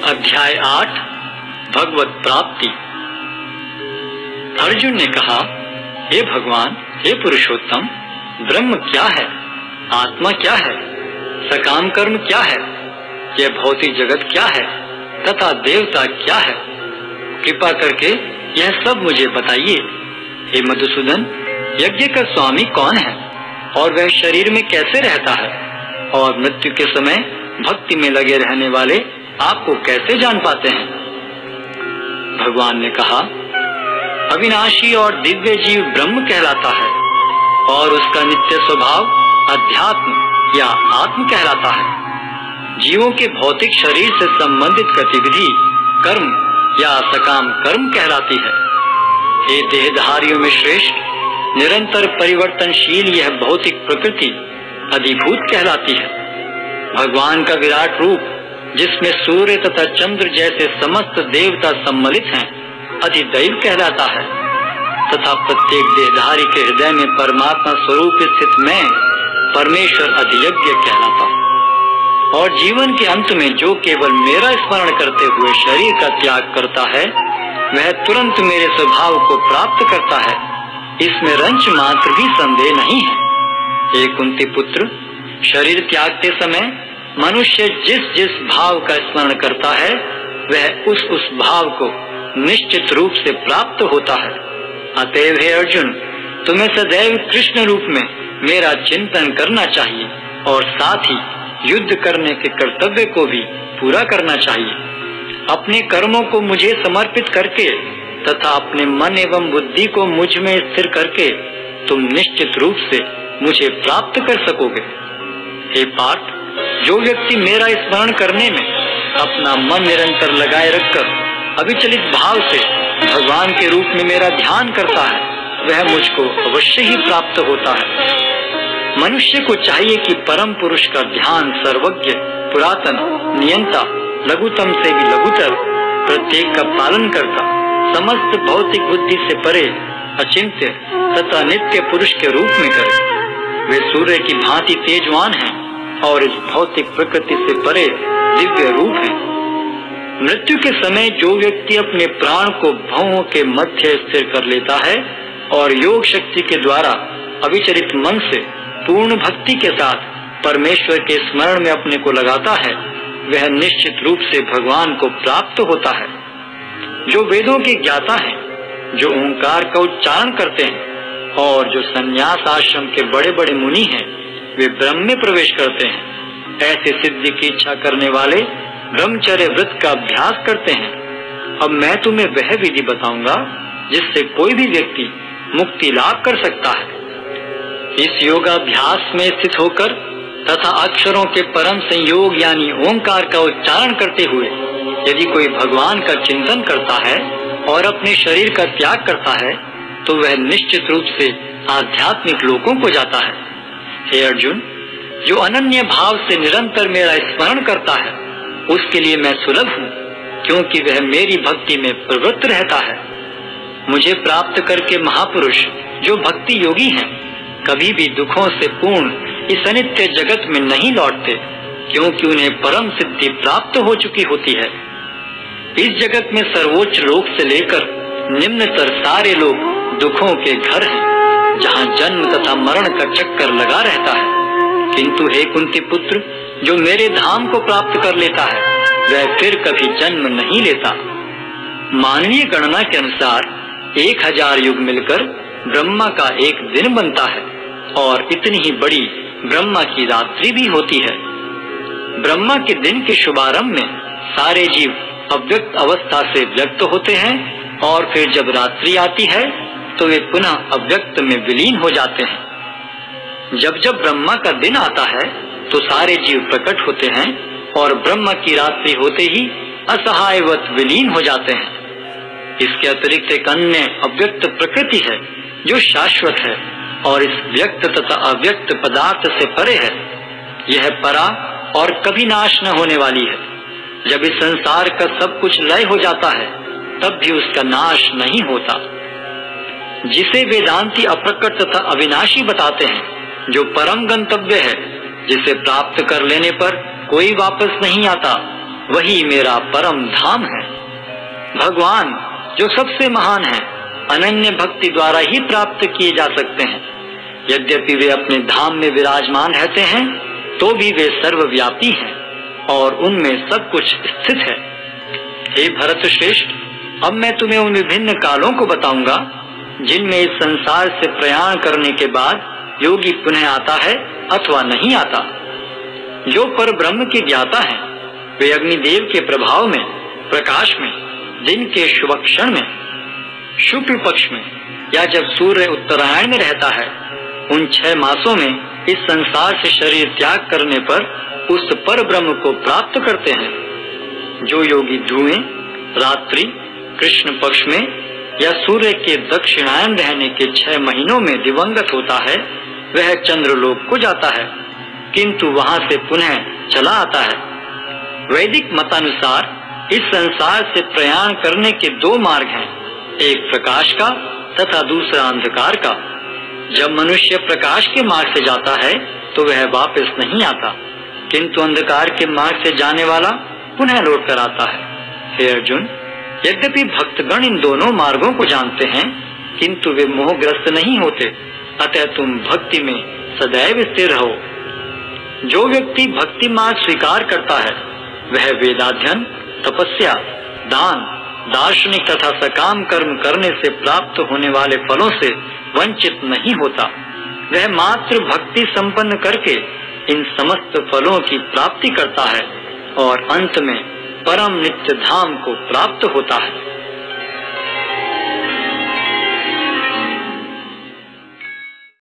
अध्याय 8 भगवत प्राप्ति। अर्जुन ने कहा, हे भगवान, हे पुरुषोत्तम, ब्रह्म क्या है, आत्मा क्या है, सकाम कर्म क्या है, यह भौतिक जगत क्या है तथा देवता क्या है? कृपा करके यह सब मुझे बताइए। हे मधुसूदन, यज्ञ का स्वामी कौन है और वह शरीर में कैसे रहता है, और मृत्यु के समय भक्ति में लगे रहने वाले आपको कैसे जान पाते हैं? भगवान ने कहा, अविनाशी और दिव्य जीव ब्रह्म कहलाता है और उसका नित्य स्वभाव अध्यात्म या आत्म कहलाता है। जीवों के भौतिक शरीर से संबंधित गतिविधि कर्म या सकाम कर्म कहलाती है। हे देहधारियों में श्रेष्ठ, निरंतर परिवर्तनशील यह भौतिक प्रकृति अधिभूत कहलाती है। भगवान का विराट रूप, जिसमें सूर्य तथा चंद्र जैसे समस्त देवता सम्मिलित हैं, अधिदैव कहलाता है तथा प्रत्येक देहधारी के हृदय में परमात्मा स्वरूप स्थित मैं परमेश्वर अधियज्ञ कहलाता हूँ। और जीवन के अंत में जो केवल मेरा स्मरण करते हुए शरीर का त्याग करता है, वह तुरंत मेरे स्वभाव को प्राप्त करता है। इसमें रंच मात्र भी संदेह नहीं है। हे कुंती पुत्र, शरीर त्यागते समय मनुष्य जिस जिस भाव का स्मरण करता है, वह उस भाव को निश्चित रूप से प्राप्त होता है। अतएव हे अर्जुन, तुम्हें सदैव कृष्ण रूप में मेरा चिंतन करना चाहिए और साथ ही युद्ध करने के कर्तव्य को भी पूरा करना चाहिए। अपने कर्मों को मुझे समर्पित करके तथा अपने मन एवं बुद्धि को मुझ में स्थिर करके तुम निश्चित रूप से मुझे प्राप्त कर सकोगे। हे पार्थ, जो व्यक्ति मेरा स्मरण करने में अपना मन निरंतर लगाए रखकर अविचलित भाव से भगवान के रूप में मेरा ध्यान करता है, वह मुझको अवश्य ही प्राप्त होता है। मनुष्य को चाहिए कि परम पुरुष का ध्यान सर्वज्ञ, पुरातन, नियंता, लघुतम से भी लघुतर, प्रत्येक का पालन करता, समस्त भौतिक बुद्धि से परे, अचिंत्य तथा नित्य पुरुष के रूप में करे। वे सूर्य की भांति तेजवान हैं और इस भौतिक प्रकृति से परे दिव्य रूप है। मृत्यु के समय जो व्यक्ति अपने प्राण को भवों के मध्य स्थिर कर लेता है और योग शक्ति के द्वारा अविचलित मन से पूर्ण भक्ति के साथ परमेश्वर के स्मरण में अपने को लगाता है, वह निश्चित रूप से भगवान को प्राप्त होता है। जो वेदों के ज्ञाता हैं, जो ओंकार का उच्चारण करते हैं और जो संन्यास आश्रम के बड़े बड़े मुनि हैं, वे ब्रह्म में प्रवेश करते हैं। ऐसे सिद्धि की इच्छा करने वाले ब्रह्मचर्य व्रत का अभ्यास करते हैं। अब मैं तुम्हें वह विधि बताऊंगा जिससे कोई भी व्यक्ति मुक्ति लाभ कर सकता है। इस योगाभ्यास में स्थित होकर तथा अक्षरों के परम संयोग यानी ओंकार का उच्चारण करते हुए यदि कोई भगवान का चिंतन करता है और अपने शरीर का त्याग करता है, तो वह निश्चित रूप से आध्यात्मिक लोकों को जाता है। हे अर्जुन, जो अनन्य भाव से निरंतर मेरा स्मरण करता है, उसके लिए मैं सुलभ हूँ, क्योंकि वह मेरी भक्ति में प्रवृत्त रहता है। मुझे प्राप्त करके महापुरुष जो भक्ति योगी हैं, कभी भी दुखों से पूर्ण इस अनित्य जगत में नहीं लौटते, क्योंकि उन्हें परम सिद्धि प्राप्त हो चुकी होती है। इस जगत में सर्वोच्च लोक से लेकर निम्नतर सारे लोग दुखों के घर हैं, जहाँ जन्म तथा मरण का चक्कर लगा रहता है। किंतु हे कुंती पुत्र, जो मेरे धाम को प्राप्त कर लेता है, वह फिर कभी जन्म नहीं लेता। मानवीय गणना के अनुसार 1000 युग मिलकर ब्रह्मा का एक दिन बनता है और इतनी ही बड़ी ब्रह्मा की रात्रि भी होती है। ब्रह्मा के दिन के शुभारंभ में सारे जीव अव्यक्त अवस्था से व्यक्त होते हैं और फिर जब रात्रि आती है तो वे पुनः अव्यक्त में विलीन हो जाते हैं। जब जब ब्रह्मा का दिन आता है तो सारे जीव प्रकट होते हैं और ब्रह्मा की रात्रि होते ही असहायवत विलीन हो जाते हैं। इसके अतिरिक्त एक अन्य अव्यक्त प्रकृति है जो शाश्वत है और इस व्यक्त तथा अव्यक्त पदार्थ से परे है। यह परा और कभी नाश न होने वाली है। जब इस संसार का सब कुछ लय हो जाता है, तब भी उसका नाश नहीं होता। जिसे वेदांती अप्रकट तथा अविनाशी बताते हैं, जो परम गंतव्य है, जिसे प्राप्त कर लेने पर कोई वापस नहीं आता, वही मेरा परम धाम है। भगवान जो सबसे महान है, अनन्य भक्ति द्वारा ही प्राप्त किए जा सकते हैं। यद्यपि वे अपने धाम में विराजमान रहते हैं, तो भी वे सर्वव्यापी हैं और उनमें सब कुछ स्थित है। हे भरत श्रेष्ठ, अब मैं तुम्हें उन विभिन्न कालों को बताऊंगा जिनमें इस संसार से प्रयाण करने के बाद योगी पुनः आता है अथवा नहीं आता। जो पर ब्रह्म के ज्ञाता हैं, वे अग्निदेव के प्रभाव में, प्रकाश में, दिन के शुभ क्षण में, शुक्ल पक्ष में या जब सूर्य उत्तरायण में रहता है, उन 6 मासों में इस संसार से शरीर त्याग करने पर उस पर ब्रह्म को प्राप्त करते हैं। जो योगी धुएं, रात्रि, कृष्ण पक्ष में या सूर्य के दक्षिणायन रहने के 6 महीनों में दिवंगत होता है, वह चंद्रलोक को जाता है, किंतु वहां से पुनः चला आता है। वैदिक मतानुसार इस संसार से प्रयाण करने के 2 मार्ग हैं, एक प्रकाश का तथा दूसरा अंधकार का। जब मनुष्य प्रकाश के मार्ग से जाता है तो वह वापस नहीं आता, किंतु अंधकार के मार्ग से जाने वाला पुनः लौट कर आता है। हे अर्जुन, यद्यपि भक्तगण इन दोनों मार्गों को जानते हैं, किंतु वे मोहग्रस्त नहीं होते, अतः तुम भक्ति में सदैव स्थिर रहो। जो व्यक्ति भक्ति मार्ग स्वीकार करता है, वह वेदाध्ययन, तपस्या, दान, दार्शनिक तथा सकाम कर्म करने से प्राप्त होने वाले फलों से वंचित नहीं होता। वह मात्र भक्ति संपन्न करके इन समस्त फलों की प्राप्ति करता है और अंत में परम नित्य धाम को प्राप्त होता है।